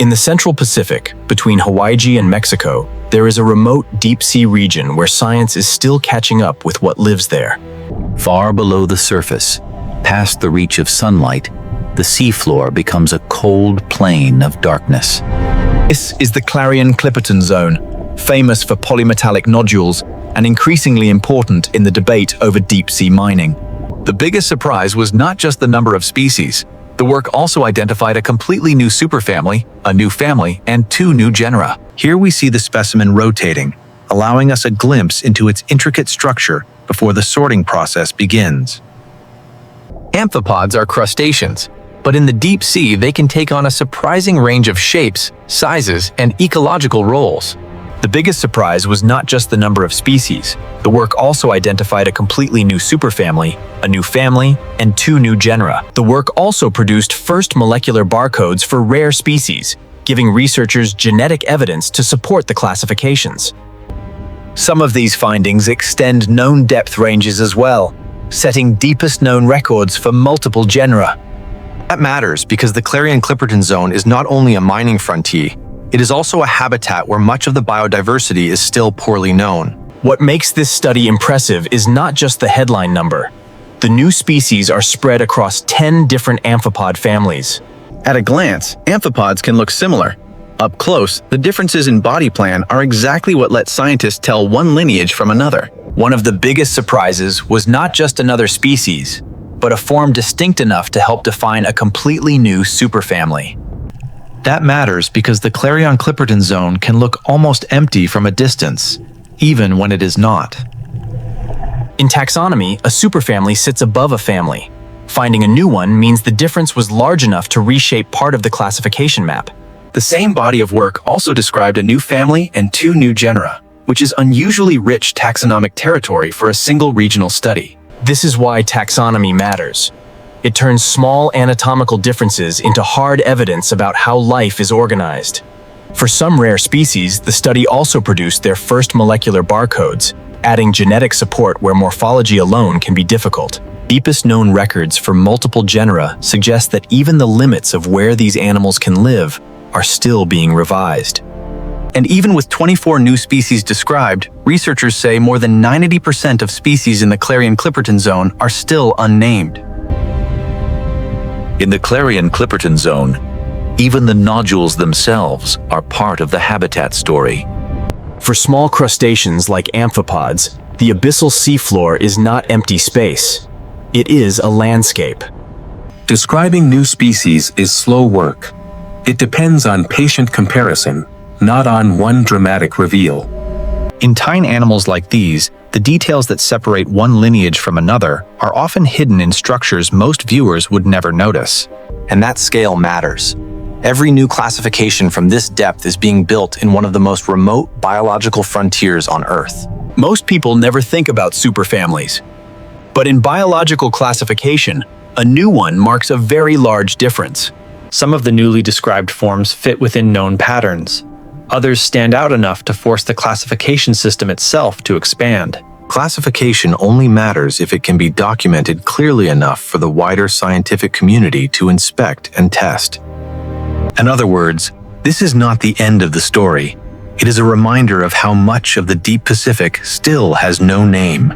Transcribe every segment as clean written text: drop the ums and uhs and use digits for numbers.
In the Central Pacific, between Hawaiʻi and Mexico, there is a remote deep-sea region where science is still catching up with what lives there. Far below the surface, past the reach of sunlight, the seafloor becomes a cold plain of darkness. This is the Clarion-Clipperton Zone, famous for polymetallic nodules and increasingly important in the debate over deep-sea mining. The biggest surprise was not just the number of species. The work also identified a completely new superfamily, a new family, and 2 new genera. Here we see the specimen rotating, allowing us a glimpse into its intricate structure before the sorting process begins. Amphipods are crustaceans, but in the deep sea they can take on a surprising range of shapes, sizes, and ecological roles. The biggest surprise was not just the number of species. The work also identified a completely new superfamily, a new family, and 2 new genera. The work also produced first molecular barcodes for rare species, giving researchers genetic evidence to support the classifications. Some of these findings extend known depth ranges as well, setting deepest known records for multiple genera. That matters because the Clarion-Clipperton Zone is not only a mining frontier, it is also a habitat where much of the biodiversity is still poorly known. What makes this study impressive is not just the headline number. The new species are spread across 10 different amphipod families. At a glance, amphipods can look similar. Up close, the differences in body plan are exactly what let scientists tell one lineage from another. One of the biggest surprises was not just another species, but a form distinct enough to help define a completely new superfamily. That matters because the Clarion-Clipperton Zone can look almost empty from a distance, even when it is not. In taxonomy, a superfamily sits above a family. Finding a new one means the difference was large enough to reshape part of the classification map. The same body of work also described a new family and 2 new genera, which is unusually rich taxonomic territory for a single regional study. This is why taxonomy matters. It turns small anatomical differences into hard evidence about how life is organized. For some rare species, the study also produced their first molecular barcodes, adding genetic support where morphology alone can be difficult. Deepest known records for multiple genera suggest that even the limits of where these animals can live are still being revised. And even with 24 new species described, researchers say more than 90% of species in the Clarion-Clipperton Zone are still unnamed. In the Clarion-Clipperton Zone, even the nodules themselves are part of the habitat story. For small crustaceans like amphipods, the abyssal seafloor is not empty space. It is a landscape. Describing new species is slow work. It depends on patient comparison, not on one dramatic reveal. In tiny animals like these, the details that separate one lineage from another are often hidden in structures most viewers would never notice. And that scale matters. Every new classification from this depth is being built in one of the most remote biological frontiers on Earth. Most people never think about superfamilies. But in biological classification, a new one marks a very large difference. Some of the newly described forms fit within known patterns. Others stand out enough to force the classification system itself to expand. Classification only matters if it can be documented clearly enough for the wider scientific community to inspect and test. In other words, this is not the end of the story. It is a reminder of how much of the deep Pacific still has no name.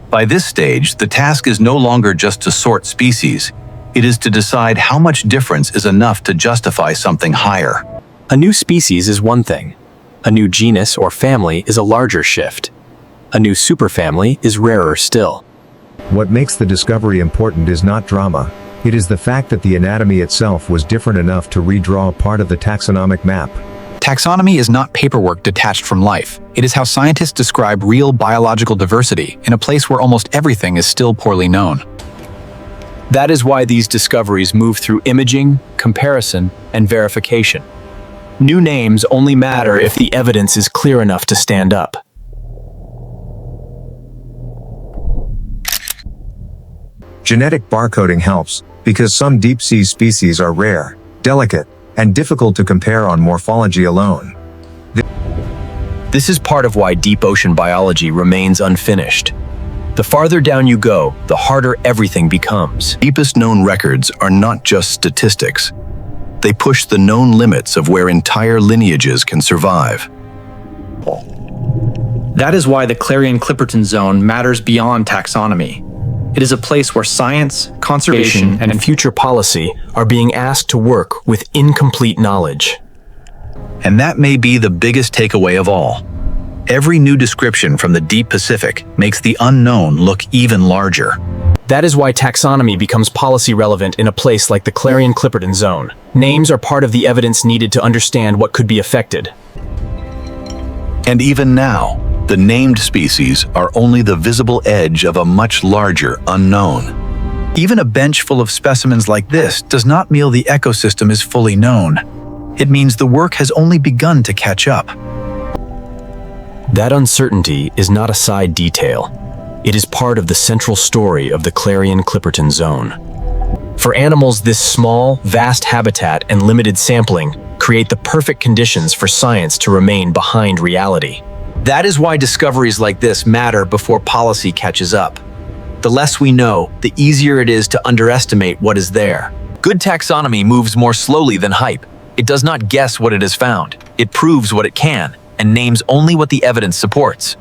By this stage, the task is no longer just to sort species. It is to decide how much difference is enough to justify something higher. A new species is one thing. A new genus or family is a larger shift. A new superfamily is rarer still. What makes the discovery important is not drama. It is the fact that the anatomy itself was different enough to redraw part of the taxonomic map. Taxonomy is not paperwork detached from life. It is how scientists describe real biological diversity in a place where almost everything is still poorly known. That is why these discoveries move through imaging, comparison, and verification. New names only matter if the evidence is clear enough to stand up. Genetic barcoding helps, because some deep-sea species are rare, delicate, and difficult to compare on morphology alone. This is part of why deep ocean biology remains unfinished. The farther down you go, the harder everything becomes. Deepest known records are not just statistics. They push the known limits of where entire lineages can survive. That is why the Clarion-Clipperton Zone matters beyond taxonomy. It is a place where science, conservation, and future policy are being asked to work with incomplete knowledge. And that may be the biggest takeaway of all. Every new description from the deep Pacific makes the unknown look even larger. That is why taxonomy becomes policy relevant in a place like the Clarion-Clipperton Zone. Names are part of the evidence needed to understand what could be affected. And even now, the named species are only the visible edge of a much larger unknown. Even a bench full of specimens like this does not mean the ecosystem is fully known. It means the work has only begun to catch up. That uncertainty is not a side detail. It is part of the central story of the Clarion-Clipperton Zone. For animals, this small, vast habitat and limited sampling create the perfect conditions for science to remain behind reality. That is why discoveries like this matter before policy catches up. The less we know, the easier it is to underestimate what is there. Good taxonomy moves more slowly than hype. It does not guess what it has found. It proves what it can, and names only what the evidence supports.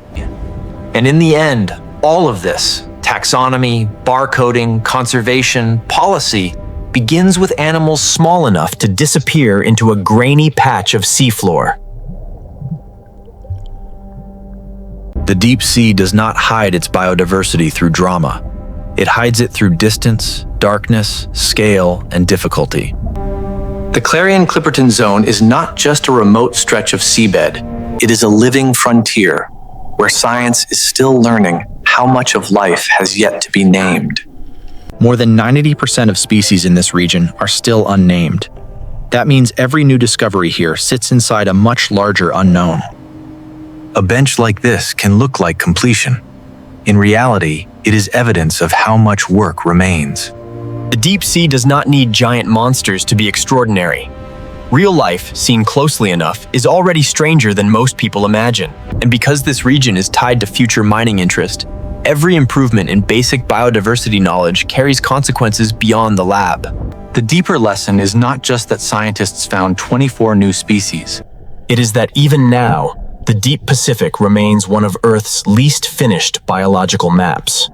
And in the end, all of this, taxonomy, barcoding, conservation, policy, begins with animals small enough to disappear into a grainy patch of seafloor. The deep sea does not hide its biodiversity through drama. It hides it through distance, darkness, scale, and difficulty. The Clarion-Clipperton Zone is not just a remote stretch of seabed. It is a living frontier where science is still learning how much of life has yet to be named. more than 90% of species in this region are still unnamed. That means every new discovery here sits inside a much larger unknown. A bench like this can look like completion. In reality, it is evidence of how much work remains. The deep sea does not need giant monsters to be extraordinary. Real life, seen closely enough, is already stranger than most people imagine. And because this region is tied to future mining interest, every improvement in basic biodiversity knowledge carries consequences beyond the lab. The deeper lesson is not just that scientists found 24 new species. It is that even now, the deep Pacific remains one of Earth's least finished biological maps.